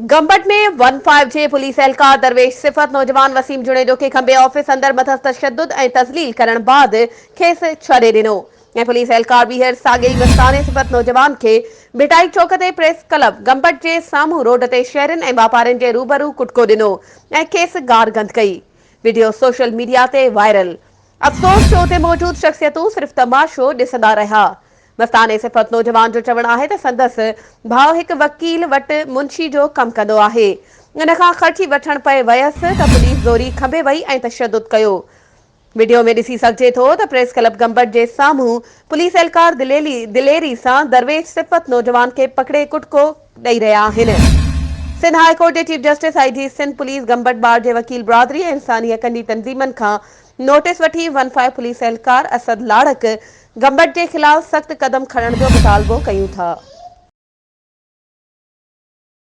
गंबट में 15 जे पुलिस एहलकार दरवेश सिफ़त नौजवान वसीम जुनेजो के खंबे ऑफिस अंदर मथस तशद्दुद ऐं तज़लील करण बाद खेसि छॾे ॾिनो ऐं पुलिस एहलकार ॿीहर साॻिए मस्ताने सिफ़त नौजवान के भिटाई चौक ते प्रेस क्लब गंबट जे साम्हूं रोड ते शहरनि ऐं वापारियुनि जे रूबरू कुटको ॾिनो ऐं खेसि गार गंद कई। वीडियो सोशल मीडिया ते वायरल। अफ़सोस जो उते मौजूद शख़्सियतूं सिर्फ़ तमाशो ॾिसंदा रहिया। मस्ताने सिफ़त नौजवान जो चवणु आहे त संदसि भाउ हिकु वकील वटि मुंशी जो कमु कंदो आहे। इन खां ख़र्ची वठण पए वयसि त पुलिस ज़ोरी खंबे वई ऐं तशद्दुद कयो। वीडियो में ॾिसी सघिजे थो त प्रेस क्लब गंबट जे साम्हूं पुलिस एहलकार दिलेरी सां दरवेश सिफ़त नौजवान खे पकड़े कुटको ॾेई रहिया आहिनि। सिंध हाई कोर्ट जे chief justice IG. Sindh police Gambat bar जे वकील बिरादरी ऐं इंसानी हक़नि जी तंज़ीमनि खां नोटिस वठी 15 पुलिस एहलकार असद लाड़क गंबट जे ख़िलाफ़ सख़्त क़दम खणण जो मुतालबो कयूं था।